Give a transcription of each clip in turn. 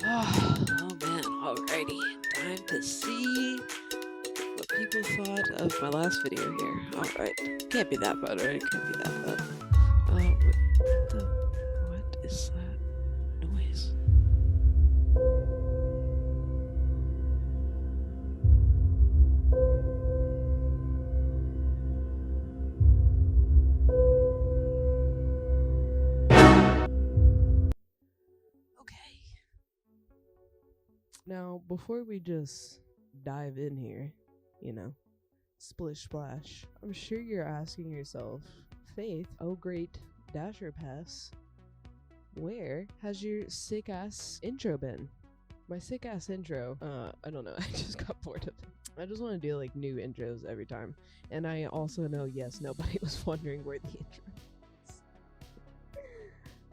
Oh man, alrighty. Time to see what people thought of my last video here. Alright. Can't be that bad, right? Can't be that bad. What is that noise? Okay. Now, before we just dive in here, splish splash, I'm sure you're asking yourself, Faith, oh great Dasher Pass, where has your sick ass intro been? My sick ass intro, I don't know, I just got bored of it. I just want to do like new intros every time. And I also know, yes, nobody was wondering where the intro is.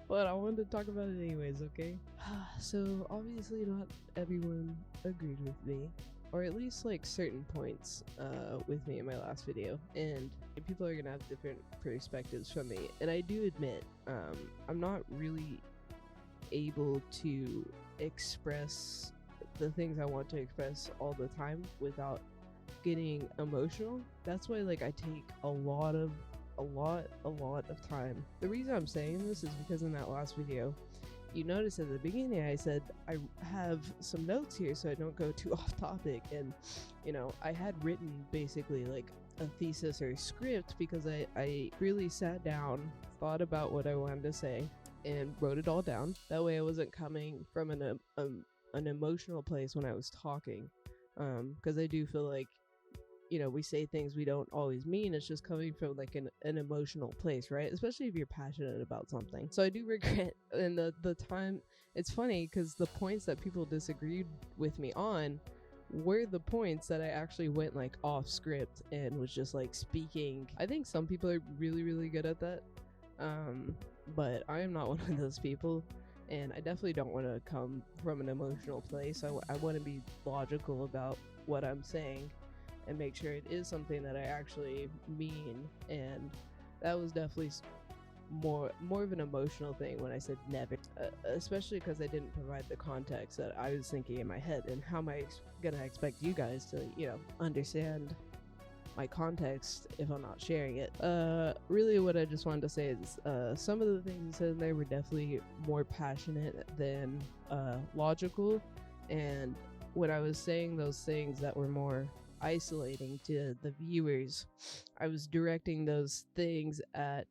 But I wanted to talk about it anyways, okay? So obviously not everyone agreed with me, or at least like certain points with me in my last video, and people are gonna have different perspectives from me. And I do admit, I'm not really able to express the things I want to express all the time without getting emotional. That's why like I take a lot of time. The reason I'm saying this is because in that last video, you notice at the beginning I said I have some notes here so I don't go too off topic, and I had written basically like a thesis or a script because I really sat down, thought about what I wanted to say, and wrote it all down. That way I wasn't coming from an emotional place when I was talking, because I do feel like we say things we don't always mean. It's just coming from like an emotional place, right? Especially if you're passionate about something. So I do regret, and the time, it's funny because the points that people disagreed with me on were the points that I actually went like off script and was just like speaking. I think some people are really, really good at that. But I am not one of those people. And I definitely don't want to come from an emotional place. I want to be logical about what I'm saying and make sure it is something that I actually mean. And that was definitely more of an emotional thing when I said never, especially because I didn't provide the context that I was thinking in my head. And how am I gonna expect you guys to understand my context if I'm not sharing it? Really what I just wanted to say is some of the things you said in there were definitely more passionate than logical. And when I was saying those things that were more isolating to the viewers, I was directing those things at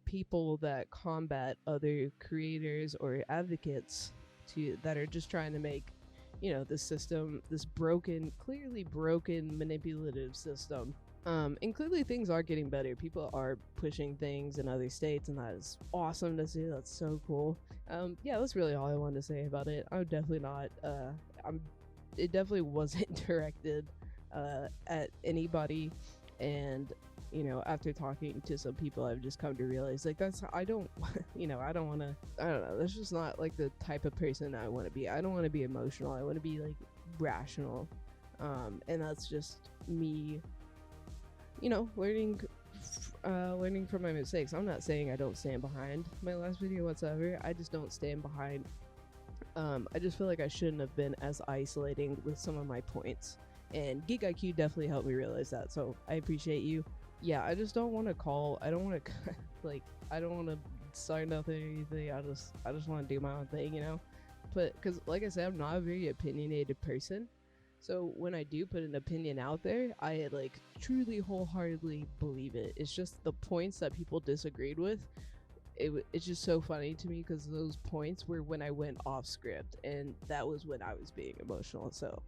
people that combat other creators or advocates that are just trying to make this system, this clearly broken manipulative system. And clearly things are getting better. People are pushing things in other states, and that is awesome to see. That's so cool. Yeah, that's really all I wanted to say about it. I'm definitely not it definitely wasn't directed at anybody. And after talking to some people, I've just come to realize like I don't I don't want to, I don't know, that's just not like the type of person I want to be. I don't want to be emotional. I want to be like rational. And that's just me learning from my mistakes. I'm not saying I don't stand behind my last video whatsoever. I just don't stand behind. I just feel like I shouldn't have been as isolating with some of my points, and Geek IQ definitely helped me realize that, so I appreciate you. Yeah, I just don't want to I don't want to like, I don't want to start nothing or anything. I just want to do my own thing, but because like I said, I'm not a very opinionated person, so when I do put an opinion out there, I like truly wholeheartedly believe it. It's just the points that people disagreed with, it's just so funny to me because those points were when I went off script, and that was when I was being emotional. So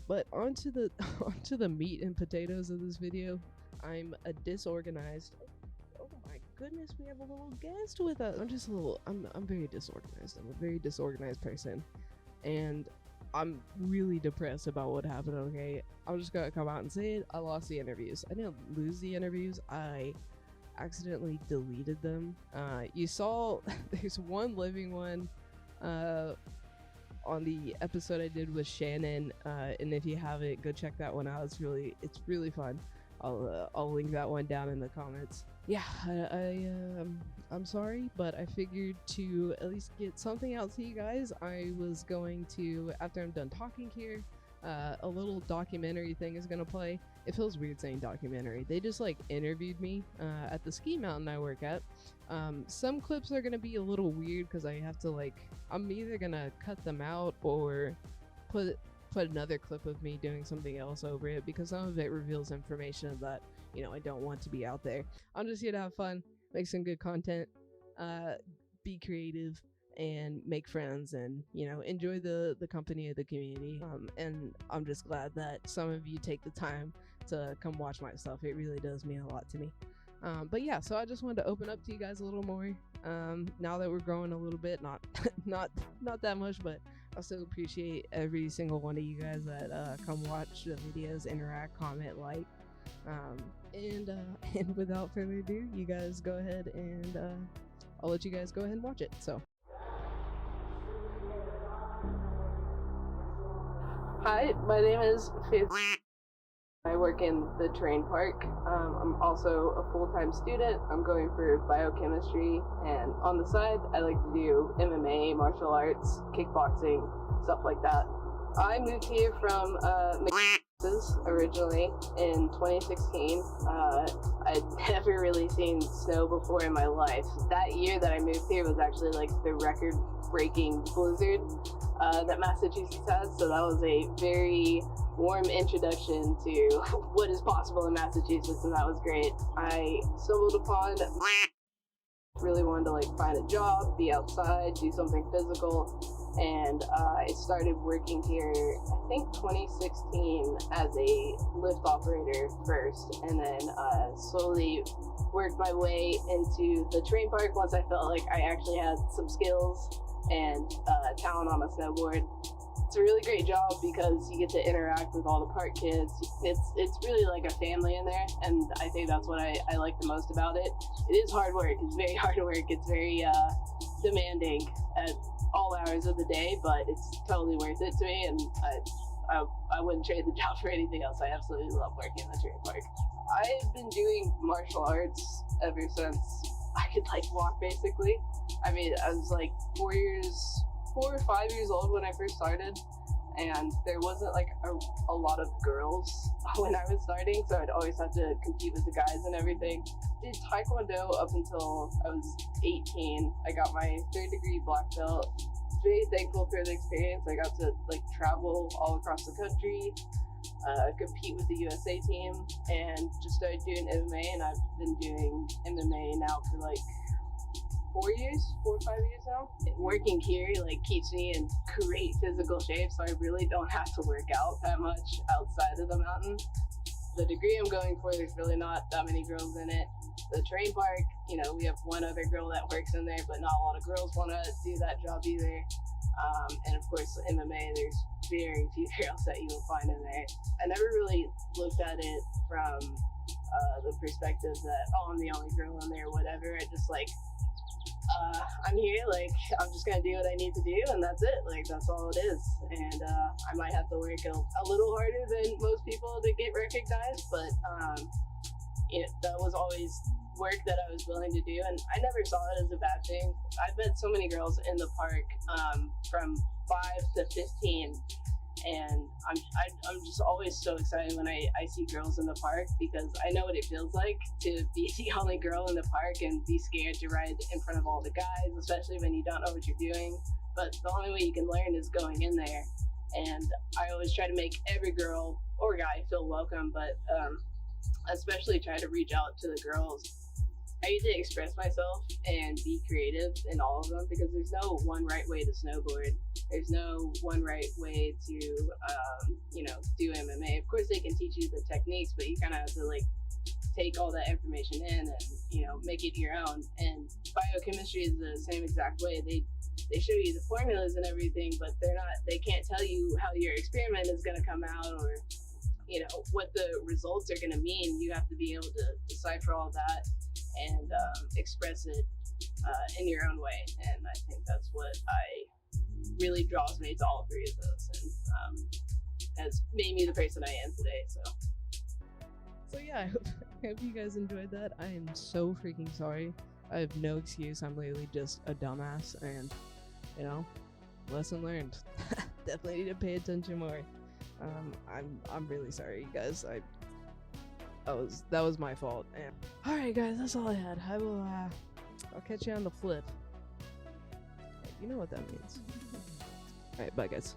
but onto the meat and potatoes of this video. I'm a disorganized, oh my goodness, we have a little guest with us. I'm very disorganized. I'm a very disorganized person, and I'm really depressed about what happened. Okay, I'm just gonna come out and say it. I lost the interviews. I didn't lose the interviews. I accidentally deleted them. You saw there's one living one on the episode I did with Shannon, and if you haven't, go check that one out. It's really fun. I'll link that one down in the comments. Yeah, I'm sorry, but I figured to at least get something out to you guys. I was going to, after I'm done talking here, a little documentary thing is gonna play. It feels weird saying documentary. They just like interviewed me at the ski mountain I work at. Some clips are gonna be a little weird because I have to like, I'm either gonna cut them out or put another clip of me doing something else over it, because some of it reveals information that, you know, I don't want to be out there. I'm just here to have fun, make some good content, be creative, and make friends, and, you know, enjoy the company of the community. And I'm just glad that some of you take the time to come watch my stuff. It really does mean a lot to me. But yeah, so I just wanted to open up to you guys a little more. Now that we're growing a little bit, not that much, but I still appreciate every single one of you guys that come watch the videos, interact, comment, like. And without further ado, you guys go ahead and I'll let you guys go ahead and watch it. So. Hi, my name is Faith. I work in the terrain park. I'm also a full-time student. I'm going for biochemistry, and on the side, I like to do MMA, martial arts, kickboxing, stuff like that. I moved here from originally in 2016. I'd never really seen snow before in my life. That year that I moved here was actually like the record-breaking blizzard that Massachusetts has, so that was a very warm introduction to what is possible in Massachusetts, and that was great. I stumbled upon, really wanted to like find a job, be outside, do something physical, and I started working here, I think 2016, as a lift operator first, and then slowly worked my way into the terrain park once I felt like I actually had some skills and talent on a snowboard. It's a really great job because you get to interact with all the park kids. It's really like a family in there, and I think that's what I like the most about it. It is hard work. It's very hard work. It's very demanding at all hours of the day, but it's totally worth it to me, and I wouldn't trade the job for anything else. I absolutely love working in the terrain park. I've been doing martial arts ever since I could like walk, basically. I mean, I was like 4 or 5 years old when I first started, and there wasn't like a lot of girls when I was starting, so I'd always have to compete with the guys and everything. Did Taekwondo up until I was 18. I got my 3rd degree black belt. Very thankful for the experience. I got to like travel all across the country, compete with the USA team, and just started doing MMA, and I've been doing MMA now for like 4 or 5 years now. Working here like keeps me in great physical shape, so I really don't have to work out that much outside of the mountain. The degree I'm going for, there's really not that many girls in it. The terrain park, you know, we have one other girl that works in there, but not a lot of girls want to do that job either. And of course, MMA, there's very few girls that you will find in there. I never really looked at it from the perspective that, oh, I'm the only girl in there, whatever. I just like, I'm here, like, I'm just gonna do what I need to do, and that's it. Like, that's all it is. And I might have to work a little harder than most people to get recognized, but that was always work that I was willing to do, and I never saw it as a bad thing. I've met so many girls in the park from 5 to 15, and I'm just always so excited when I see girls in the park, because I know what it feels like to be the only girl in the park and be scared to ride in front of all the guys, especially when you don't know what you're doing. But the only way you can learn is going in there, and I always try to make every girl or guy feel welcome, but especially try to reach out to the girls. I need to express myself and be creative in all of them, because there's no one right way to snowboard. There's no one right way to, do MMA. Of course, they can teach you the techniques, but you kind of have to like take all that information in and, make it your own. And biochemistry is the same exact way. They show you the formulas and everything, but they can't tell you how your experiment is going to come out, or what the results are going to mean. You have to be able to decipher all that and express it in your own way. And I think that's what really draws me to all three of those, and has made me the person I am today. So yeah, I hope you guys enjoyed that. I am so freaking sorry. I have no excuse. I'm literally just a dumbass, and you know, lesson learned. Definitely need to pay attention more. I'm really sorry, you guys. That was my fault. And all right, guys, that's all I had. I'll catch you on the flip. You know what that means. All right, bye, guys.